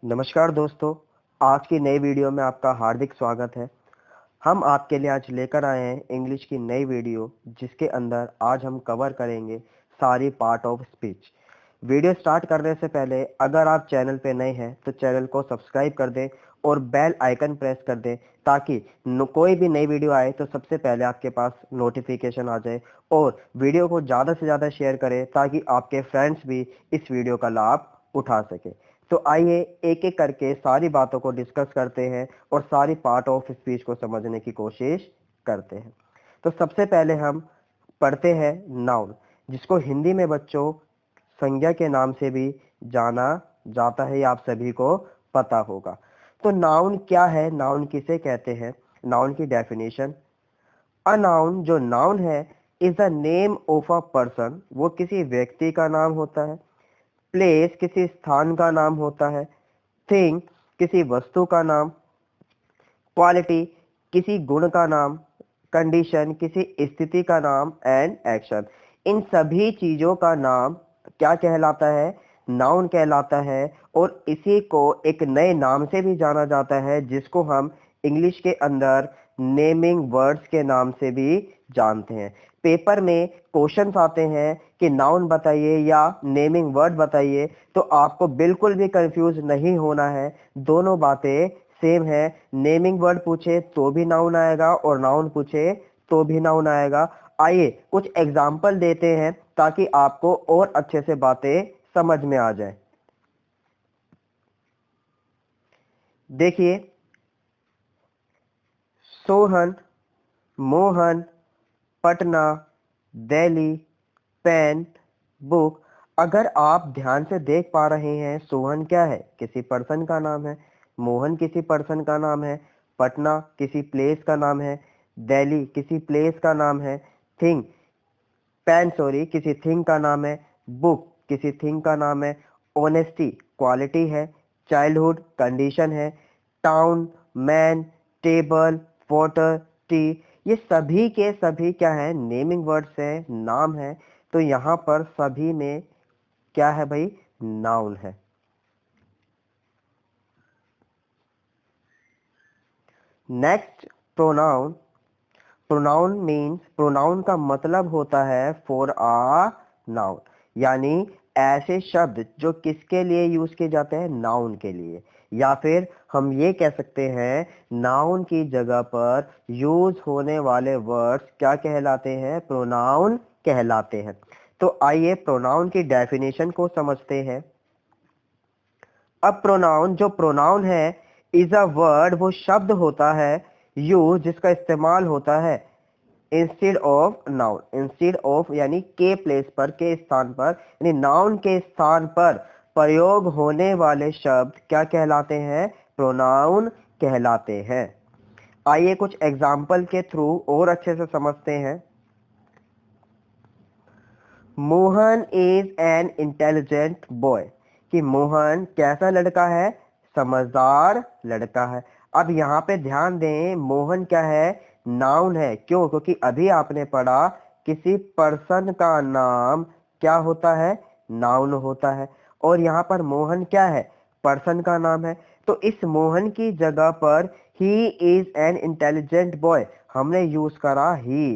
नमस्कार दोस्तों, आज की नई वीडियो में आपका हार्दिक स्वागत है। हम आपके लिए आज लेकर आए हैं इंग्लिश की नई वीडियो, जिसके अंदर आज हम कवर करेंगे सारी part of speech. Video start करने से पहले अगर आप चैनल पे नए हैं तो चैनल को सब्सक्राइब कर दें और बेल आइकन प्रेस कर दें, ताकि कोई भी नई वीडियो आए तो सबसे पहले आपके पास नोटिफिकेशन आ जाए। और वीडियो को ज़्यादा से ज़्यादा शेयर करें ताकि आपके फ्रेंड्स भी इस वीडियो का लाभ उठा सके। तो आइए एक एक करके सारी बातों को डिस्कस करते हैं और सारी पार्ट ऑफ स्पीच को समझने की कोशिश करते हैं। तो सबसे पहले हम पढ़ते हैं नाउन, जिसको हिंदी में बच्चों संज्ञा के नाम से भी जाना जाता है, आप सभी को पता होगा। तो नाउन क्या है, नाउन किसे कहते हैं? नाउन की डेफिनेशन: अ नाउन, जो नाउन है, is the name of a person, वो किसी व्यक्ति का नाम होता है। प्लेस, किसी स्थान का नाम होता है। थिंग, किसी वस्तु का नाम। क्वालिटी, किसी गुण का नाम। कंडीशन, किसी स्थिति का नाम। एंड एक्शन, इन सभी चीजों का नाम क्या कहलाता है? नाउन कहलाता है। और इसी को एक नए नाम से भी जाना जाता है, जिसको हम इंग्लिश के अंदर नेमिंग वर्ड्स के नाम से भी जानते हैं। पेपर में क्वेश्चंस आते हैं कि नाउन बताइए या नेमिंग वर्ड बताइए, तो आपको बिल्कुल भी कंफ्यूज नहीं होना है। दोनों बातें सेम है। नेमिंग वर्ड पूछे तो भी नाउन आएगा और नाउन पूछे तो भी नाउन आएगा। आइए कुछ एग्जाम्पल देते हैं ताकि आपको और अच्छे से बातें समझ में आ जाए। देखिए, सोहन, मोहन, पटना, दिल्ली, पेन, बुक। अगर आप ध्यान से देख पा रहे हैं, सोहन क्या है? किसी पर्सन का नाम है। मोहन किसी पर्सन का नाम है। पटना किसी प्लेस का नाम है। दिल्ली किसी प्लेस का नाम है। थिंग पेन सॉरी किसी थिंग का नाम है। बुक किसी थिंग का नाम है। ऑनेस्टी क्वालिटी है। चाइल्डहुड कंडीशन है। Town, man, table, water, T, ये सभी के सभी क्या है? नेमिंग वर्ड्स है, नाम है। तो यहाँ पर सभी में क्या है भाई? नाउन है। Next, pronoun. Pronoun means, pronoun का मतलब होता है फॉर आ नाउन, यानी ऐसे शब्द जो किसके लिए यूज किए जाते हैं? नाउन के लिए। या फिर हम ये कह सकते हैं, नाउन की जगह पर यूज होने वाले वर्ड्स क्या कहलाते हैं? प्रोनाउन कहलाते हैं। तो आइए प्रोनाउन की डेफिनेशन को समझते हैं। अब प्रोनाउन, जो प्रोनाउन है, इज अ वर्ड, वो शब्द होता है, यूज जिसका इस्तेमाल होता है instead of noun. Instead of यानी के प्लेस पर, के स्थान पर, यानी नाउन के स्थान पर प्रयोग होने वाले शब्द क्या कहलाते हैं? प्रोनाउन कहलाते हैं। आइए कुछ एग्जाम्पल के थ्रू और अच्छे से समझते हैं। Mohan is an intelligent boy, कि मोहन कैसा लड़का है? समझदार लड़का है। अब यहाँ पे ध्यान दें, मोहन क्या है? नाउन है। क्यों? क्योंकि अभी आपने पढ़ा किसी पर्सन का नाम क्या होता है? नाउन होता है। और यहाँ पर मोहन क्या है? पर्सन का नाम है। तो इस मोहन की जगह पर he is an intelligent boy हमने यूज करा ही।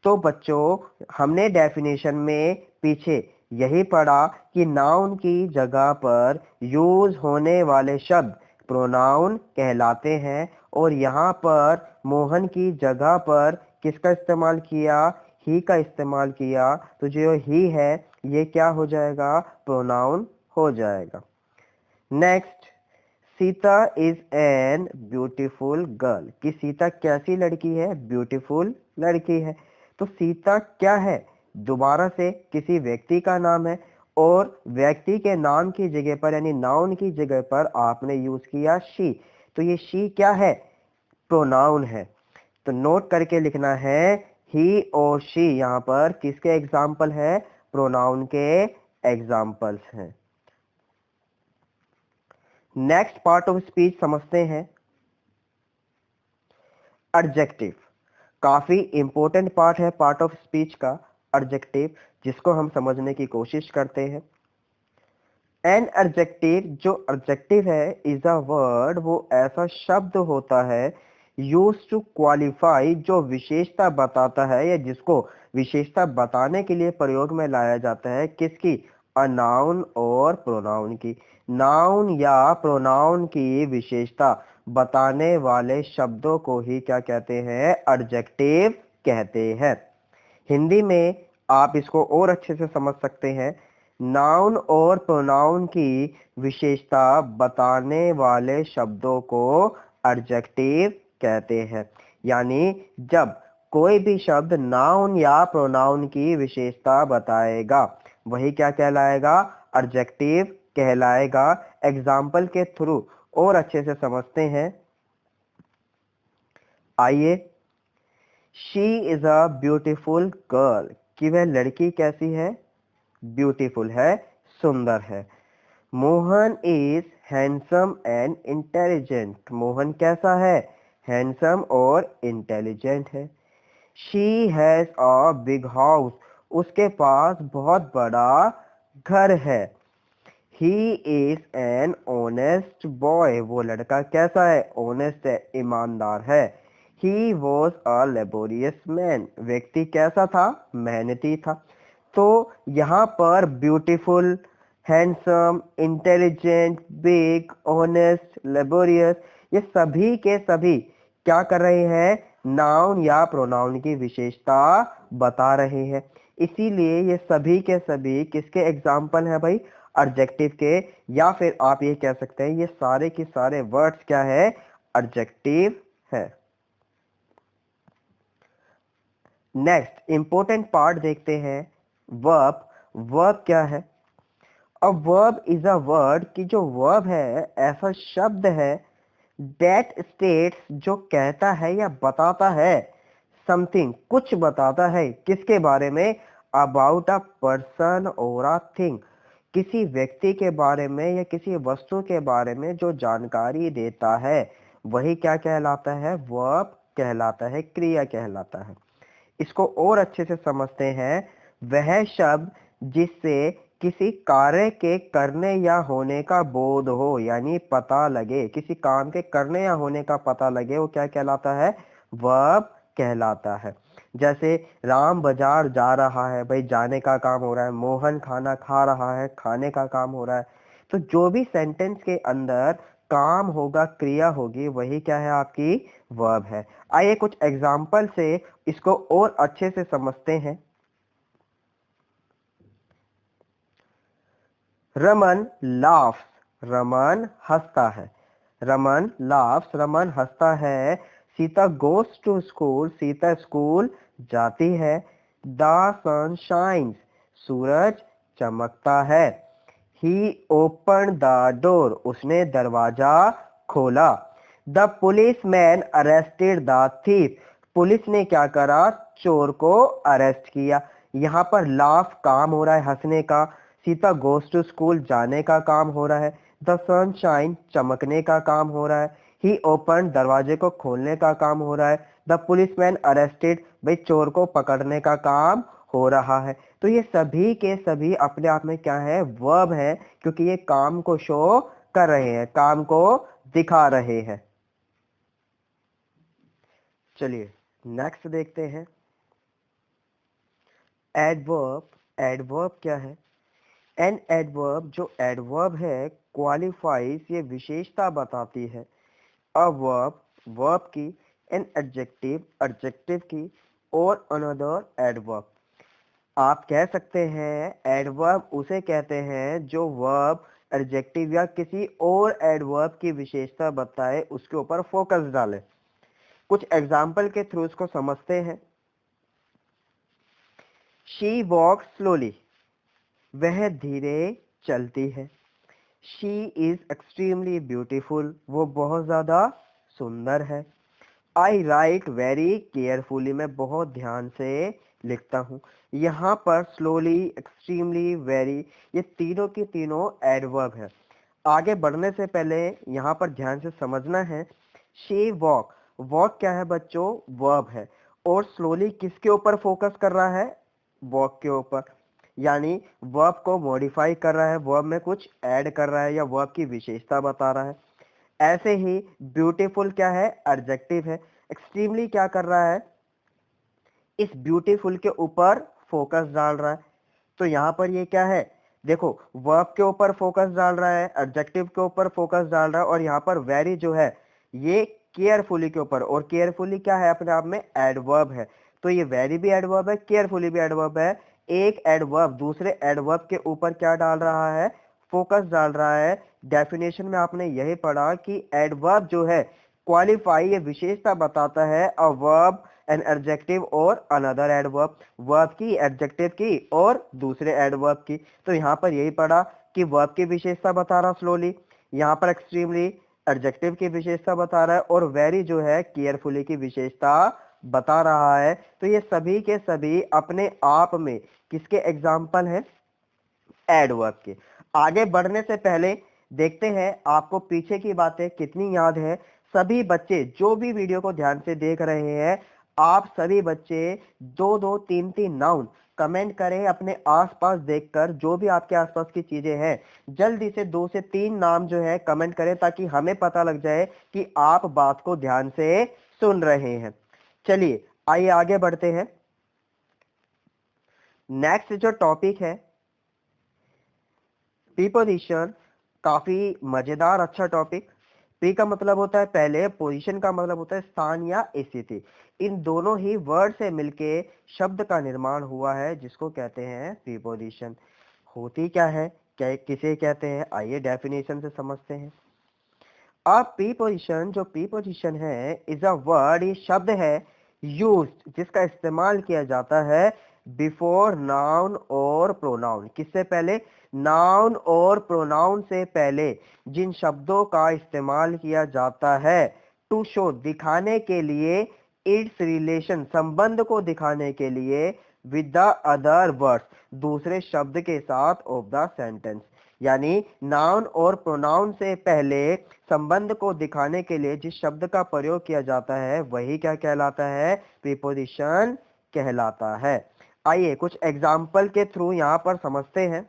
तो बच्चों, हमने डेफिनेशन में पीछे यही पढ़ा कि नाउन की जगह पर यूज होने वाले शब्द प्रोनाउन कहलाते हैं। और यहाँ पर मोहन की जगह पर किसका इस्तेमाल किया? ही का इस्तेमाल किया। तो जो ही है, ये क्या हो जाएगा? प्रोनाउन हो जाएगा। Next, Sita is an beautiful girl, कि सीता कैसी लड़की है? ब्यूटीफुल लड़की है। तो सीता क्या है? दोबारा से किसी व्यक्ति का नाम है, और व्यक्ति के नाम की जगह पर यानी नाउन की जगह पर आपने यूज किया शी। तो ये शी क्या है? प्रोनाउन है। तो नोट करके लिखना है, ही और शी यहाँ पर किसके एग्जाम्पल है? प्रोनाउन के एग्जाम्पल्स हैं। नेक्स्ट पार्ट ऑफ स्पीच समझते हैं, एडजेक्टिव। काफी इंपॉर्टेंट पार्ट है पार्ट ऑफ स्पीच का, एडजेक्टिव, जिसको हम समझने की कोशिश करते हैं। एन एडजेक्टिव, जो एडजेक्टिव है, इज अ वर्ड, वो ऐसा शब्द होता है यूज टू क्वालिफाई, जो विशेषता बताता है या जिसको विशेषता बताने के लिए प्रयोग में लाया जाता है, किसकी? अ नाउन और प्रोनाउन की। नाउन या प्रोनाउन की विशेषता बताने वाले शब्दों को ही क्या कहते हैं? एडजेक्टिव कहते हैं। हिंदी में आप इसको और अच्छे से समझ सकते हैं। नाउन और प्रोनाउन की विशेषता बताने वाले शब्दों को एडजेक्टिव कहते हैं। यानी जब कोई भी शब्द नाउन या प्रोनाउन की विशेषता बताएगा, वही क्या कहलाएगा? एडजेक्टिव कहलाएगा। एग्जाम्पल के थ्रू और अच्छे से समझते हैं। आइए, she is a beautiful girl, कि वह लड़की कैसी है? ब्यूटीफुल है, सुंदर है। Mohan is handsome and intelligent, Mohan कैसा है? हैंडसम और इंटेलिजेंट है। She has a big house, उसके पास बहुत बड़ा घर है। He is an honest boy, वो लड़का कैसा है? ऑनेस्ट है, ईमानदार है। He was a laborious man, व्यक्ति कैसा था? मेहनती था। तो यहाँ पर beautiful, handsome, intelligent, big, honest, laborious, ये सभी के सभी क्या कर रहे हैं? नाउन या प्रोनाउन की विशेषता बता रहे हैं। इसीलिए ये सभी के सभी किसके एग्जाम्पल हैं भाई? एडजेक्टिव के। या फिर आप ये कह सकते हैं ये सारे के सारे वर्ड्स क्या है? एडजेक्टिव है। नेक्स्ट इंपॉर्टेंट पार्ट देखते हैं, वर्ब। वर्ब क्या है? A verb is a word, कि जो वर्ब है ऐसा शब्द है दैट स्टेट्स, जो कहता है या बताता है, समथिंग, कुछ बताता है, किसके बारे में? अबाउट अ पर्सन और अ थिंग, किसी व्यक्ति के बारे में या किसी वस्तु के बारे में जो जानकारी देता है, वही क्या कहलाता है? वर्ब कहलाता है, क्रिया कहलाता है। इसको और अच्छे से समझते हैं। वह शब्द जिससे किसी कार्य के करने या होने का बोध हो, यानी पता लगे, किसी काम के करने या होने का पता लगे, वो क्या कहलाता है? वर्ब कहलाता है। जैसे राम बाजार जा रहा है, भाई जाने का काम हो रहा है। मोहन खाना खा रहा है, खाने का काम हो रहा है। तो जो भी सेंटेंस के अंदर काम होगा, क्रिया होगी, वही क्या है? आपकी वर्ब है। आइए कुछ एग्जाम्पल से इसको और अच्छे से समझते हैं। रमन लाफ्स, रमन हंसता है। रमन लाफ्स, रमन हंसता है। Sita goes to school, Sita school जाती है। द सन शाइन्स, सूरज चमकता है। ही ओपन द डोर, उसने दरवाजा खोला। The police man arrested the thief, police ने क्या करा? चोर को अरेस्ट किया। यहाँ पर लाफ काम हो रहा है, हंसने का। सीता गोस टू स्कूल, जाने का काम हो रहा है। द सनशाइन, चमकने का काम हो रहा है। ही ओपन, दरवाजे को खोलने का काम हो रहा है। द पुलिसमैन अरेस्टेड, भाई चोर को पकड़ने का काम हो रहा है। तो ये सभी के सभी अपने आप में क्या है? वर्ब है, क्योंकि ये काम को शो कर रहे हैं, काम को दिखा रहे हैं। चलिए नेक्स्ट देखते हैं, एडवर्ब। एडवर्ब क्या है? एन एडवर्ब, जो एडवर्ब है, क्वालिफाइज, ये विशेषता बताती है। अ वर्ब, वर्ब की। एन एडजेक्टिव, एडजेक्टिव की। और अनदर एडवर्ब। आप कह सकते हैं एडवर्ब उसे कहते हैं जो वर्ब, एडजेक्टिव या किसी और एडवर्ब की विशेषता बताए, उसके ऊपर फोकस डाले। कुछ एग्जाम्पल के थ्रू इसको समझते हैं। शी वॉक्स स्लोली, वह धीरे चलती है। शी इज एक्सट्रीमली ब्यूटीफुल, वो बहुत ज्यादा सुंदर है। आई राइट वेरी केयरफुली, मैं बहुत ध्यान से लिखता हूँ। यहाँ पर स्लोली, एक्सट्रीमली, वेरी, ये तीनों की तीनों एडवर्ब है। आगे बढ़ने से पहले यहाँ पर ध्यान से समझना है। शी वॉक, वॉक क्या है बच्चों? वर्ब है। और स्लोली किसके ऊपर फोकस कर रहा है? वॉक के ऊपर। यानी वर्ब को मॉडिफाई कर रहा है, वर्ब में कुछ ऐड कर रहा है या वर्ब की विशेषता बता रहा है। ऐसे ही ब्यूटीफुल क्या है, एडजेक्टिव है। एक्सट्रीमली क्या कर रहा है, इस ब्यूटीफुल के ऊपर फोकस डाल रहा है। तो यहाँ पर ये क्या है, देखो वर्ब के ऊपर फोकस डाल रहा है, एडजेक्टिव के ऊपर फोकस डाल रहा है, और यहाँ पर वेरी जो है ये केयरफुली के ऊपर, और केयरफुली क्या है अपने आप में, एडवर्ब है। तो ये वेरी भी एडवर्ब है, केयरफुली भी एडवर्ब है। एक एडवर्ब दूसरे एडवर्ब के ऊपर क्या डाल रहा है, फोकस डाल रहा है। डेफिनेशन में आपने यही पढ़ा कि एडवर्ब जो है क्वालिफाई, ये विशेषता बताता है अ वर्ब, एन एडजेक्टिव और अनदर एडवर्ब, वर्ब की, एडजेक्टिव की और दूसरे एडवर्ब की। तो यहाँ पर यही पढ़ा कि वर्ब की विशेषता बता रहा स्लोली, यहाँ पर एक्सट्रीमली एडजेक्टिव की विशेषता बता रहा है, और वेरी जो है केयरफुली की विशेषता बता रहा है। तो ये सभी के सभी अपने आप में किसके एग्जाम्पल हैं, एडवर्ब के। आगे बढ़ने से पहले देखते हैं आपको पीछे की बातें कितनी याद है। सभी बच्चे जो भी वीडियो को ध्यान से देख रहे हैं, आप सभी बच्चे दो दो तीन तीन नाउन कमेंट करें अपने आसपास देखकर, जो भी आपके आसपास की चीजें हैं जल्दी से 2 से 3 नाम जो है कमेंट करें, ताकि हमें पता लग जाए कि आप बात को ध्यान से सुन रहे हैं। चलिए आइए आगे बढ़ते हैं। नेक्स्ट जो टॉपिक है प्रीपोजिशन, काफी मजेदार अच्छा टॉपिक। प्री का मतलब होता है पहले, पोजीशन का मतलब होता है स्थान या स्थिति। इन दोनों ही वर्ड से मिलके शब्द का निर्माण हुआ है, जिसको कहते हैं प्रीपोजिशन। होती क्या है, क्या किसे कहते हैं, आइए डेफिनेशन से समझते हैं। अब प्रीपोजिशन, जो प्रीपोजिशन है इज अ वर्ड, ये शब्द है यूज्ड, जिसका इस्तेमाल किया जाता है बिफोर नाउन और प्रोनाउन। किससे पहले, नाउन और प्रोनाउन से पहले जिन शब्दों का इस्तेमाल किया जाता है टू शो, दिखाने के लिए, इट्स रिलेशन, संबंध को दिखाने के लिए, विद द अदर वर्ड्स, दूसरे शब्द के साथ ऑफ द सेंटेंस। यानी नाउन और प्रोनाउन से पहले संबंध को दिखाने के लिए जिस शब्द का प्रयोग किया जाता है वही क्या कहलाता है, प्रीपोजिशन कहलाता है। आइए कुछ एग्जाम्पल के थ्रू यहां पर समझते हैं।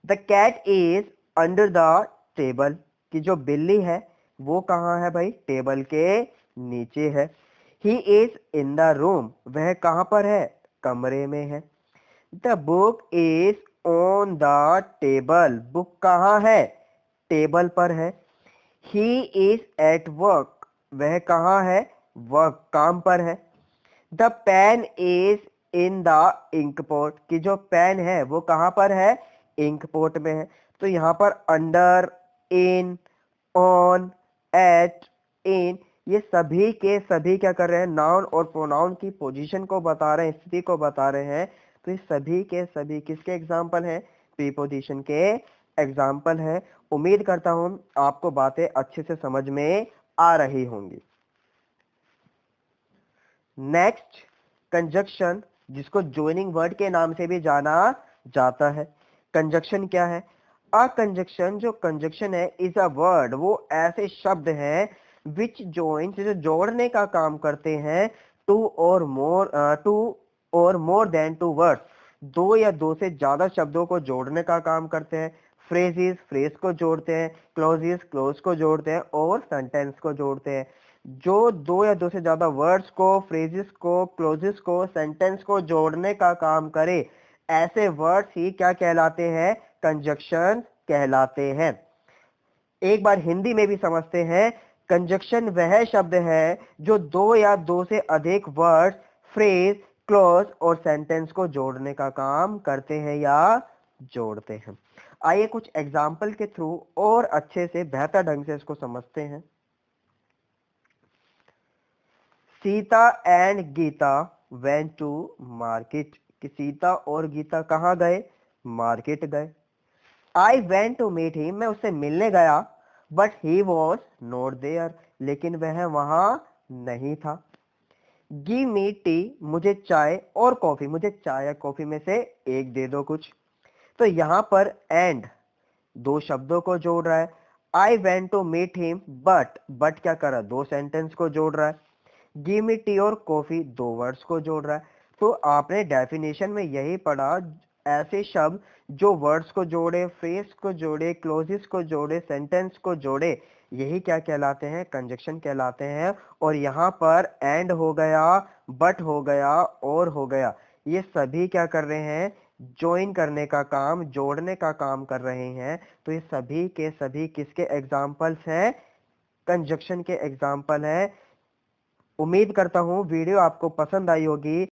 The cat is under the table, कि जो बिल्ली है वो कहाँ है भाई, टेबल के नीचे है। He is in the room, वह कहाँ पर है, कमरे में है। The book is on the table, book कहाँ है, टेबल पर है। ही इज एट वर्क, वह कहाँ है, वर्क, काम पर है। The pen is in the ink pot, की जो पेन है वो कहाँ पर है, इंक पोट में है। तो यहाँ पर अंडर, इन, ऑन, एट, इन, ये सभी के सभी क्या कर रहे हैं, नाउन और प्रोनाउन की पोजीशन को बता रहे हैं, स्थिति को बता रहे हैं। तो ये सभी के सभी किसके एग्जाम्पल हैं, प्रीपोजिशन के एग्जाम्पल है। उम्मीद करता हूं आपको बातें अच्छे से समझ में आ रही होंगी। नेक्स्ट कंजक्शन, जिसको ज्वाइनिंग वर्ड के नाम से भी जाना जाता है। कंजक्शन क्या है, अ कंजक्शन, जो कंजक्शन है इज अ वर्ड, वो ऐसे शब्द हैं विच जॉइंस, जो जोड़ने का काम करते हैं, टू और मोर देन टू वर्ड्स, दो या दो से ज्यादा शब्दों को जोड़ने का काम करते हैं। फ्रेजेस, फ्रेज को जोड़ते हैं। क्लोजेस, क्लोज को जोड़ते हैं। और सेंटेंस को जोड़ते हैं। जो दो या दो से ज्यादा वर्ड्स को, फ्रेजेस को, क्लोजेस को, सेंटेंस को जोड़ने का काम करे, ऐसे वर्ड्स ही क्या कहलाते हैं, कंजक्शन कहलाते हैं। एक बार हिंदी में भी समझते हैं। कंजक्शन वह शब्द है जो दो या दो से अधिक वर्ड्स, फ्रेज, क्लोज और सेंटेंस को जोड़ने का काम करते हैं या जोड़ते हैं। आइए कुछ एग्जाम्पल के थ्रू और अच्छे से, बेहतर ढंग से इसको समझते हैं। Sita and Gita went to market, कि सीता और गीता कहाँ गए, मार्केट गए। I went to meet him, मैं उससे मिलने गया, but he was not there, लेकिन वह वहां नहीं था। गिव मी टी, मुझे चाय और कॉफी, मुझे चाय या कॉफी में से एक दे दो कुछ। तो यहाँ पर एंड दो शब्दों को जोड़ रहा है। I went to meet him, but क्या कर रहा है, दो सेंटेंस को जोड़ रहा है। गिव मी टी और कॉफी दो वर्ड्स को जोड़ रहा है। तो आपने डेफिनेशन में यही पढ़ा, ऐसे शब्द जो वर्ड्स को जोड़े, फ्रेज को जोड़े, क्लोजेस को जोड़े, सेंटेंस को जोड़े, यही क्या कहलाते हैं? कंजक्शन कहलाते हैं। और यहाँ पर एंड हो गया, बट हो गया, और हो गया, ये सभी क्या कर रहे हैं? ज्वाइन करने का काम, जोड़ने का काम कर रहे हैं। तो ये सभी के सभी किसके एग्जाम्पल्स हैं? कंजक्शन के एग्जाम्पल है। उम्मीद करता हूँ वीडियो आपको पसंद आई होगी।